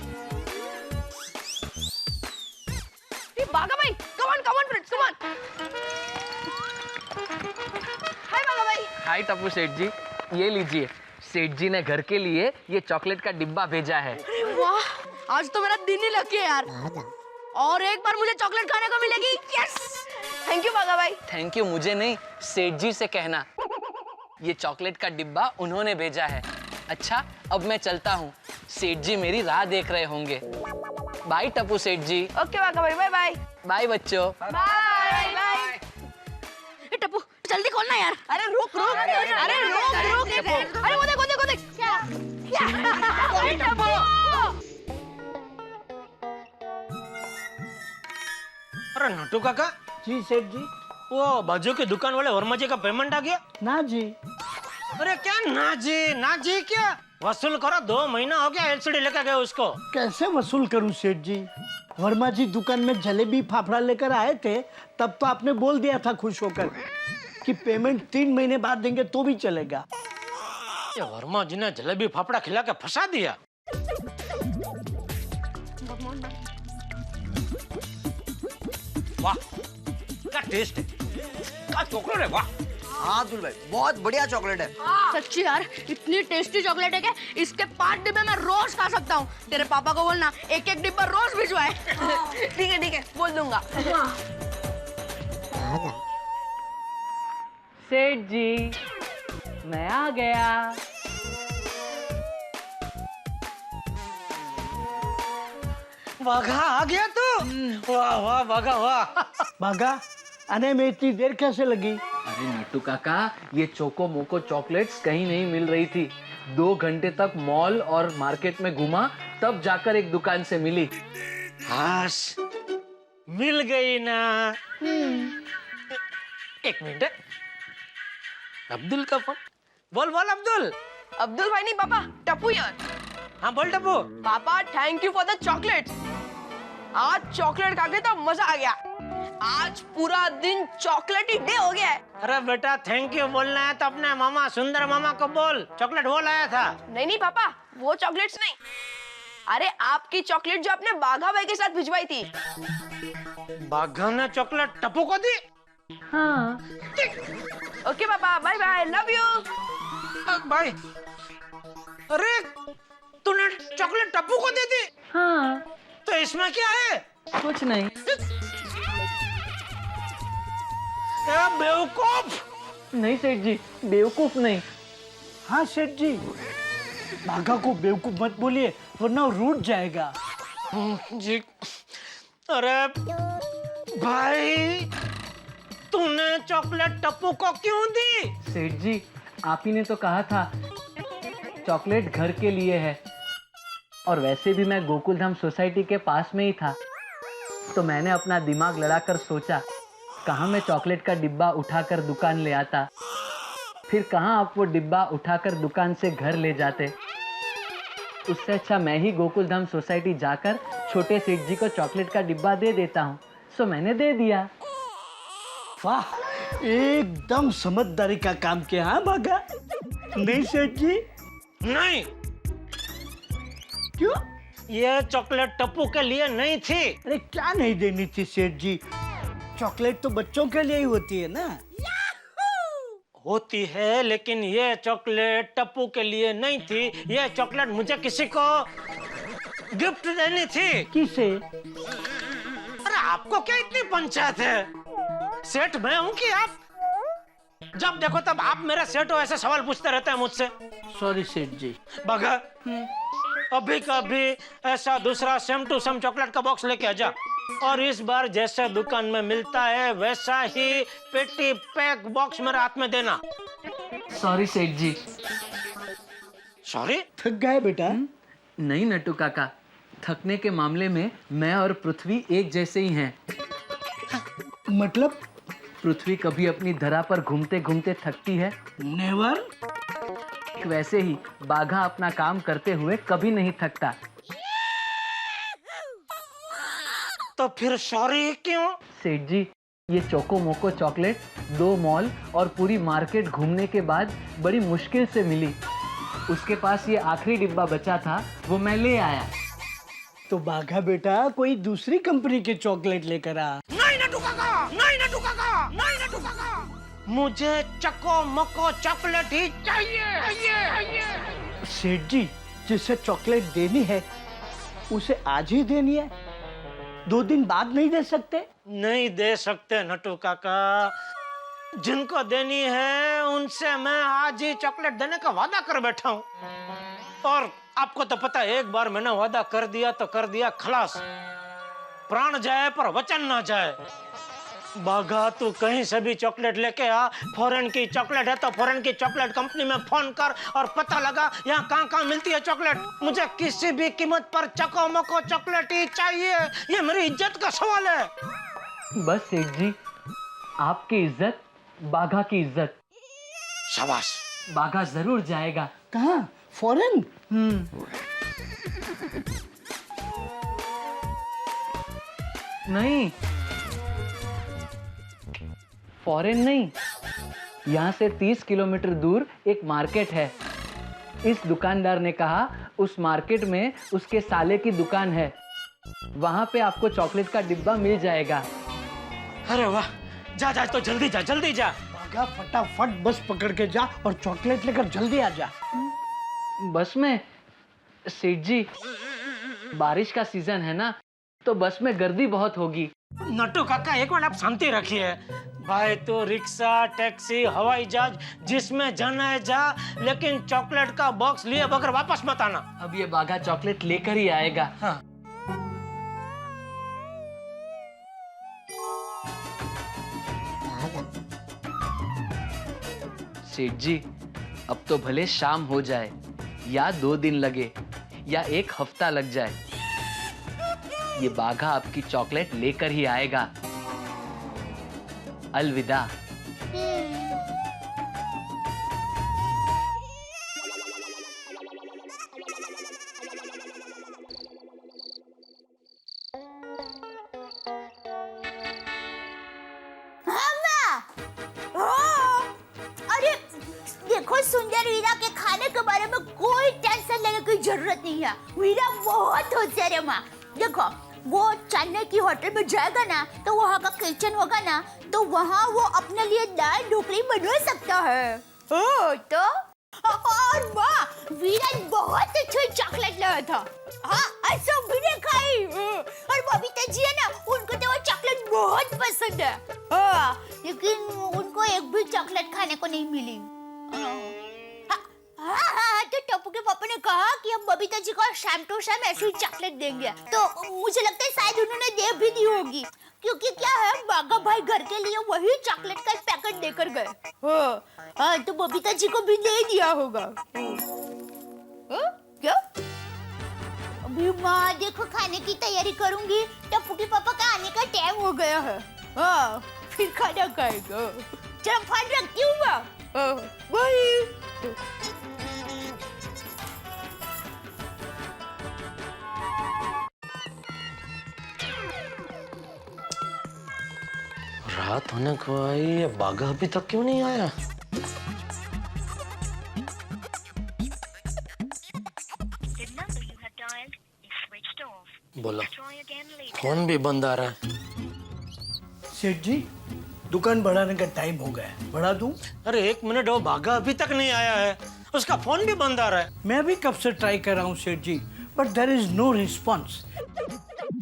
बागा भाई, come on friends, come on. Hi Bagha भाई। हाय टप्पू सेठ जी, ये लीजिए, सेठ जी ने घर के लिए ये चॉकलेट का डिब्बा भेजा है। वाह, आज तो मेरा दिन ही लकी है यार, और एक बार मुझे चॉकलेट खाने को मिलेगी। यस, थैंक यू बागा भाई। थैंक यू मुझे नहीं, सेठ जी से कहना, ये चॉकलेट का डिब्बा उन्होंने भेजा है। अच्छा अब मैं चलता हूँ, सेठ जी मेरी राह देख रहे होंगे। बाय टप्पू सेठ जी। ओके बागा भाई, बाय बाय। बाय बच्चों। Bye bye. ए टप्पू जल्दी खोलना यार। अरे रुक रुक, अरे रुक रुक, अरे वो देख क्या? अरे टप्पू, अरे नटू काका, जी सेठ जी। वो बाजू की दुकान वाले वर्मा जी का पेमेंट आ गया? ना जी। अरे क्या ना जी क्या? वसूल करो, 2 महीना हो गया एलसीडी लेकर गए उसको। कैसे वसूल करूं सेठ जी? वर्मा जी दुकान में जलेबी फाफड़ा लेकर आए थे, तब तो आपने बोल दिया था खुश होकर कि पेमेंट 3 महीने बाद देंगे तो भी चलेगा। ये वर्मा जी ने जलेबी फाफड़ा खिला के फंसा दिया। वाह क्या टेस्ट है, क्या चॉकलेट है, वाह। हाँ अब्दुल भाई, बहुत बढ़िया चॉकलेट है। सच्ची यार, इतनी टेस्टी चॉकलेट है कि इसके 5 डिब्बे मैं रोज खा सकता हूँ। तेरे पापा को बोलना एक एक डिब्बा रोज भिजवाए। ठीक है, बोल दूंगा। सेठ जी मैं आ गया। बाघा आ गया तू? वाह वाह बाघा वाह। बागा, आने में इतनी देर कैसे लगी? अरे नट्टू काका, ये चोको मोको चॉकलेट्स कहीं नहीं मिल रही थी। 2 घंटे तक मॉल और मार्केट में घूमा, तब जाकर एक दुकान से मिली। हाश, मिल गई ना। एक मिनट, अब्दुल का फोन। बोल बोल अब्दुल। अब्दुल भाई नहीं पापा, टप्पू यार। हाँ बोल टप्पू। पापा thank you for the chocolate. आज चॉकलेट खा के तो मजा आ गया। आज पूरा दिन चॉकलेटी डे हो गया है। अरे बेटा थैंक यू बोलना है तो अपने मामा सुंदर मामा को बोल, चॉकलेट वो लाया था। नहीं पापा, वो चॉकलेट्स नहीं। अरे आपकी चॉकलेट जो आपने बाघा भाई के साथ भिजवाई थी। बाघा ने चॉकलेट टप्पू को दी? हाँ। ओके पापा, bye bye, love you. Bye. अरे तूने चॉकलेट टप्पू को दे दी? हाँ। तो इसमें क्या है? कुछ नहीं। बेवकूफ। नहीं सेठ जी, बेवकूफ नहीं। हाँ सेठ जी, बागा को बेवकूफ मत बोलिए वरना वो रूठ जाएगा। जी, अरे भाई, तूने चॉकलेट टप्पू को क्यों दी? सेठ जी, आप ही ने तो कहा था चॉकलेट घर के लिए है, और वैसे भी मैं गोकुलधाम सोसाइटी के पास में ही था, तो मैंने अपना दिमाग लड़ाकर सोचा कहाँ मैं चॉकलेट का डिब्बा उठाकर दुकान ले आता, फिर कहाँ आप वो डिब्बा उठाकर दुकान से घर ले जाते। उससे अच्छा मैं ही गोकुलधाम सोसाइटी जाकर छोटे सेठ जी को चॉकलेट का डिब्बा दे देता हूँ। सो मैंने दे दिया। वाह, एकदम समझदारी का काम किया। हाँ भागा, नहीं सेठ जी? नहीं, क्यों? ये चॉकलेट टप्पू के लिए नहीं थी। अरे क्या नहीं देनी थी सेठ जी? चॉकलेट तो बच्चों के लिए ही होती है ना। होती है, लेकिन ये चॉकलेट टप्पू के लिए नहीं थी। ये चॉकलेट मुझे किसी को गिफ्ट देनी थी। किसे? अरे आपको क्या इतनी पंचायत है? सेठ मैं हूँ कि आप? जब देखो तब आप मेरा सेठ हो ऐसे सवाल पूछते रहते हैं मुझसे। सॉरी सेठ जी। बगा, अभी कभी ऐसा दूसरा सेम टू सेम चॉकलेट का बॉक्स लेके आ जा, और इस बार जैसे दुकान में मिलता है वैसा ही पेटी पैक बॉक्स मेरे हाथ में देना। सॉरी सेठ जी। सॉरी? थक गए बेटा? नहीं नट्टू काका, थकने के मामले में मैं और पृथ्वी एक जैसे ही हैं। मतलब? पृथ्वी कभी अपनी धरा पर घूमते घूमते थकती है, नेवर। वैसे ही बाघा अपना काम करते हुए कभी नहीं थकता। तो फिर सॉरी क्यों? सेठ जी, ये चोको मोको चॉकलेट 2 मॉल और पूरी मार्केट घूमने के बाद बड़ी मुश्किल से मिली। उसके पास ये आखिरी डिब्बा बचा था, वो मैं ले आया। तो बाघा बेटा कोई दूसरी कंपनी के चॉकलेट लेकर आ। नहीं नट्टू काका, नहीं नट्टू काका, नहीं नट्टू काका, मुझे चको मको चॉकलेट ही चाहिए। सेठ जी, जिसे चॉकलेट देनी है उसे आज ही देनी है, 2 दिन बाद नहीं दे सकते? नहीं दे सकते नट्टू काका, जिनको देनी है उनसे मैं आज ही चॉकलेट देने का वादा कर बैठा हूँ। और आपको तो पता है, एक बार मैंने वादा कर दिया तो कर दिया, खलास। प्राण जाए पर वचन ना जाए। बाघा, तू कहीं से भी चॉकलेट लेके आ, फॉरेन की चॉकलेट है तो फॉरेन की चॉकलेट कंपनी में फोन कर और पता लगा यहाँ कहाँ मिलती है चॉकलेट। मुझे किसी भी कीमत पर चको मको चॉकलेट ही चाहिए, ये मेरी इज्जत का सवाल है। बस सेठ जी, आपकी इज्जत बाघा की इज्जत। शाबाश। बाघा जरूर जाएगा। कहाँ? फॉरेन? नहीं, फॉरेन नहीं, यहाँ से 30 किलोमीटर दूर एक मार्केट है। इस दुकानदार ने कहा उस मार्केट में उसके साले की दुकान है, वहां पे आपको चॉकलेट का डिब्बा मिल जाएगा। अरे वाह, जा जा, तो जल्दी जा, जल्दी जा। बाघा, फटाफट बस पकड़ के जा और चॉकलेट लेकर जल्दी आ जा। बस में? सेठ जी, बारिश का सीजन है ना, तो बस में गर्दी बहुत होगी। नट्टू काका, एक मिनट आप शांति रखिए। भाई तो रिक्शा, टैक्सी, हवाई जहाज, जिसमें जाना है जा, लेकिन चॉकलेट का बॉक्स लिए बगैर वापस मत आना। अब ये बाघा चॉकलेट लेकर ही आएगा। हाँ। सेठ जी, अब तो भले शाम हो जाए, या 2 दिन लगे, या 1 हफ्ता लग जाए, ये बाघा आपकी चॉकलेट लेकर ही आएगा। अलविदा। अरे देखो, सुंदर वीरा के खाने के बारे में कोई टेंशन लेने की जरूरत नहीं है। वीरा बहुत होशियार है माँ। देखो, वो चेन्नई की होटल में जाएगा ना, तो वहाँ का किचन होगा ना, तो वहाँ वो अपने लिए दाल ढोकली बना सकता है। तो और माँ, वीरा बहुत अच्छी चॉकलेट लाया था। हाँ, ऐसा भी ने खाई। और बबीता जी है ना, उनको तो वो चॉकलेट बहुत पसंद है। लेकिन उनको एक भी चॉकलेट खाने को नहीं मिली। हाँ, तो टप्पू के पापा ने कहा कि हम बबीता जी को शाम टू शाम ऐसे ही चॉकलेट देंगे। तो मुझे लगता है शायद उन्होंने दे भी दी होगी, क्योंकि क्या है बागा भाई घर के लिए वही चॉकलेट का पैकेट देकर गए। हाँ, तो बबीता जी को भी दे दिया होगा। क्या? अभी माँ देखो खाने की तैयारी करूंगी, टप्पू के पापा का आने का टाइम हो गया है। हाँ, फिर खाना खाएगा। चलो फोन रखती हूँ माँ। बाय। रात होने को आई, ये बागा अभी तक क्यों नहीं आया? बोलो, फोन भी बंद आ रहा है। सेठ जी, दुकान बढ़ाने का टाइम हो गया है, बढ़ा दूं? अरे 1 मिनट, वो बागा अभी तक नहीं आया है, उसका फोन भी बंद आ रहा है। मैं भी कब से ट्राई कर रहा हूँ सेठ जी, but there is no response.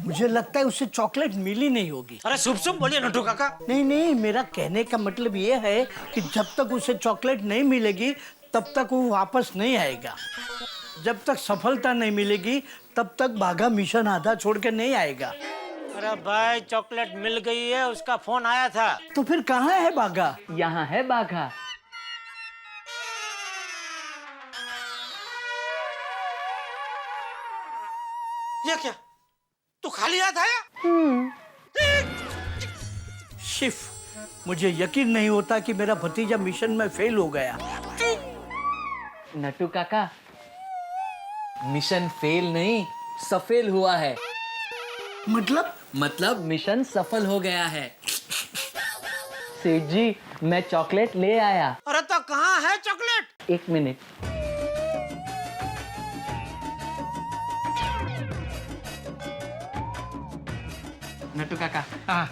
मुझे लगता है उसे चॉकलेट मिली नहीं होगी। अरे शुभ शुभ बोलिए नट्टू काका। नहीं नहीं, मेरा कहने का मतलब ये है कि जब तक उसे चॉकलेट नहीं मिलेगी तब तक वो वापस नहीं आएगा। जब तक सफलता नहीं मिलेगी तब तक बागा मिशन आधा छोड़ के नहीं आएगा। अरे भाई, चॉकलेट मिल गई है, उसका फोन आया था। तो फिर कहाँ है बागा? यहाँ है बाघा। ये क्या, तू खाली हाथ आया? शिफ, मुझे यकीन नहीं होता कि मेरा भतीजा मिशन में फेल हो गया। नट्टू काका, मिशन फेल नहीं, सफेल हुआ है। मतलब मिशन सफल हो गया है। सेठ जी, मैं चॉकलेट ले आया। अरे तो कहाँ है चॉकलेट? 1 मिनट। नट्टू काका,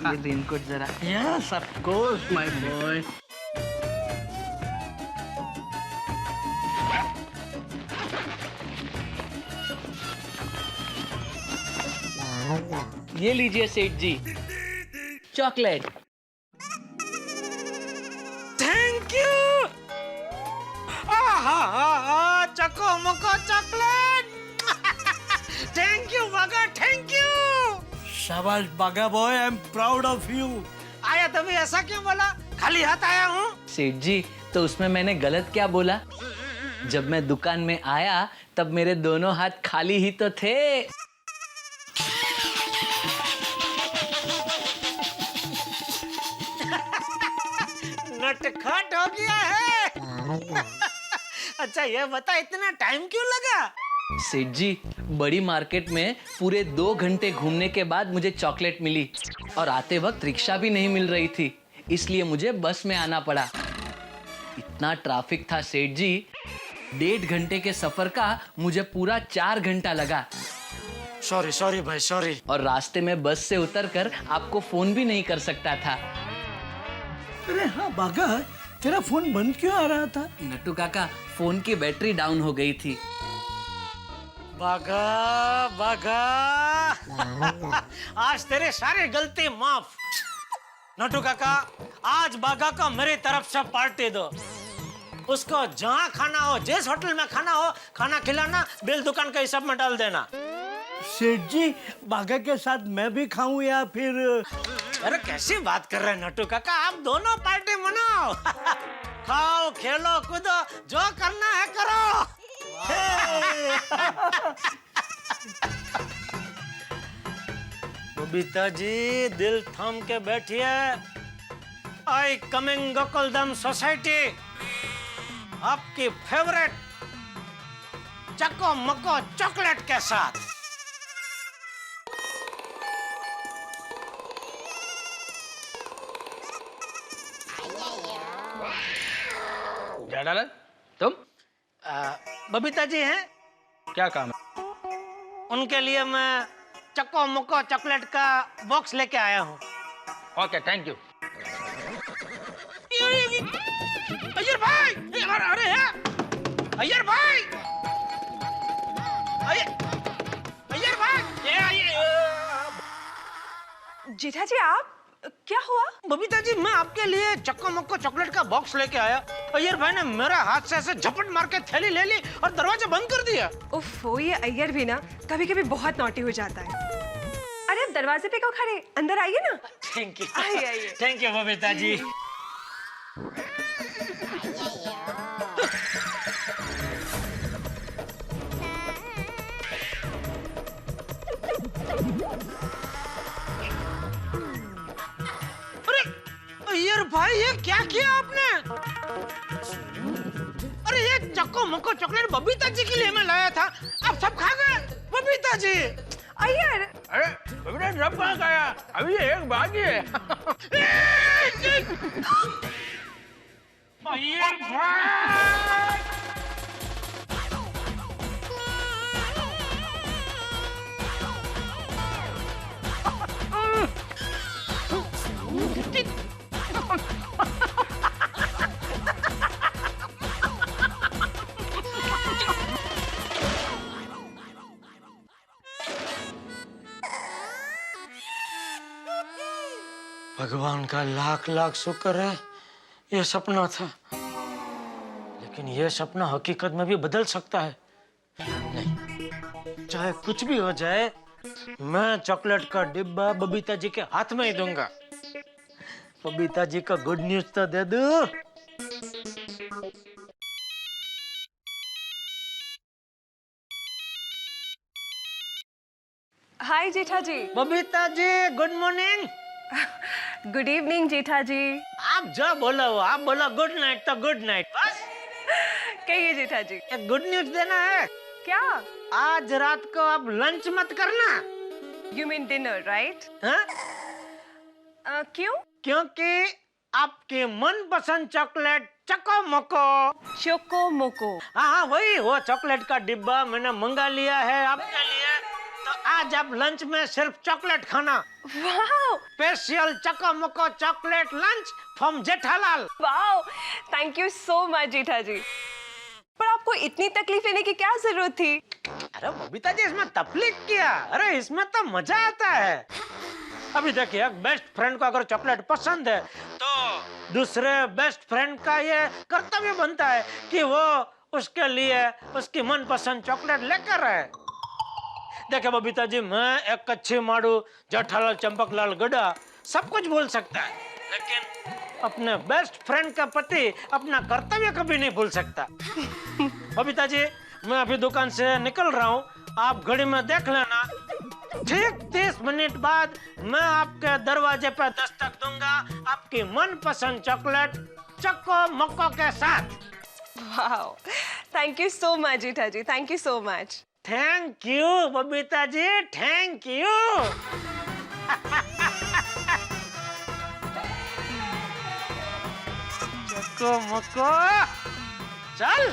ये रेनकोट जरा। Yes of course my boy. ये लीजिए सेठ जी, chocolate. Thank you. Choco Moco chocolate. Thank you Bagha, thank you. शाबाश Bagha boy, I am proud of you. आया तभी ऐसा क्यों बोला? खाली हाथ आया हूँ। सेठ जी, तो उसमें मैंने गलत क्या बोला? जब मैं दुकान में आया तब मेरे दोनों हाथ खाली ही तो थे। नटखट हो गया है। अच्छा ये बता, इतना टाइम क्यों लगा? सेठ जी, बड़ी मार्केट में पूरे 2 घंटे घूमने के बाद मुझे चॉकलेट मिली, और आते वक्त रिक्शा भी नहीं मिल रही थी, इसलिए मुझे बस में आना पड़ा। इतना ट्रैफिक था सेठ जी, 1.5 घंटे के सफर का मुझे पूरा 4 घंटा लगा। सॉरी भाई, सॉरी। और रास्ते में बस से उतरकर आपको फोन भी नहीं कर सकता था। अरे हाँ बागा, तेरा फोन बंद क्यों आ रहा था? नट्टू काका, फोन की बैटरी डाउन हो गई थी। बागा बागा, आज तेरे सारे गलती माफ। नट्टू काका, आज बागा को मेरी तरफ से पार्टी दो। उसको जहाँ खाना हो, जिस होटल में खाना हो, खाना खिलाना, बिल दुकान के हिसाब में डाल देना। सेठ जी, बागा के साथ मैं भी खाऊं या फिर? अरे कैसी बात कर रहे हैं नट्टू काका, आप दोनों पार्टी मनाओ। खाओ, खेलो, कूदो, जो करना है करो। बबीता जी, दिल थाम के बैठिए। आई कमिंग गोकुलधाम सोसाइटी, आपकी फेवरेट चको मको चॉकलेट के साथ। जेठालाल, तुम? बबीता जी हैं? क्या काम है? उनके लिए मैं चको मुको चॉकलेट का बॉक्स लेके आया हूँ। Okay, thank you. अय्यर भाई, अरे अय्यर भाई, अय्यर भाई, जेठा जी, आप क्या हुआ? बबीता जी, मैं आपके लिए चक्को मक्को चॉकलेट का बॉक्स लेके आया। अय्यर भाई ने मेरा हाथ से ऐसे झपट मार के थैली ले ली और दरवाजा बंद कर दिया। उफ, ये अय्यर भी ना कभी कभी बहुत नॉटी हो जाता है। अरे अब दरवाजे पे क्यों खड़े, अंदर आइए ना। थैंक यू, आइए। थैंक यू बबीता जी। अय्यर भाई, ये क्या किया आपने? अरे ये चक्को मक्को चॉकलेट बबीता जी के लिए मैं लाया था, आप सब खा गए। बबीता जी, अय्यर, अरे बबीता सब कहाँ गया? अभी एक बाकी है। अय्यर भाई, भगवान का लाख लाख शुक्र है ये सपना था, लेकिन ये सपना हकीकत में भी बदल सकता है। नहीं, चाहे कुछ भी हो जाए, मैं चॉकलेट का डिब्बा बबीता जी के हाथ में ही दूंगा। बबीता जी का गुड न्यूज तो दे दो। हाय जेठा जी। Babita ji, good morning. Good evening जेठा जी। आप जो बोलो आप बोलो, गुड नाइट तो गुड नाइट बस। कहिए जेठा जी। एक गुड न्यूज देना है। क्या? आज रात को आप लंच मत करना। You mean dinner, right? क्यों? क्योंकि आपके मनपसंद चॉकलेट चको मोको, हाँ वही, वो चॉकलेट का डिब्बा मैंने मंगा लिया है आपके लिए। तो आज आप लंच में सिर्फ चॉकलेट खाना। Wow, special Choco Moco chocolate lunch from Jethalal. Wow, thank you so much Jetha ji. पर आपको इतनी तकलीफ लेने की क्या जरूरत थी? अरे बबीता जी, इसमें तकलीफ क्या? अरे इसमें तो मजा आता है। अभी देखिए, बेस्ट फ्रेंड को अगर चॉकलेट पसंद है तो दूसरे बेस्ट फ्रेंड का ये कर्तव्य बनता है कि वो उसके लिए उसकी मनपसंद चॉकलेट लेकर आए। देखिए बबीता जी, मैं एक कच्ची माड़ू जेठालाल चंपकलाल गड्ढा सब कुछ बोल सकता है, लेकिन अपने बेस्ट फ्रेंड का पति अपना कर्तव्य कभी नहीं भूल सकता। बबीता जी, मैं अभी दुकान से निकल रहा हूँ, आप घड़ी में देख लेना। ठीक 30 मिनट बाद मैं आपके दरवाजे पर दस्तक दूंगा आपकी मनपसंद चॉकलेट चको मक्को के साथ। Wow, thank you so much Jetha ji, thank you so much. Thank you Babita ji, thank you. Choco Moco, चल।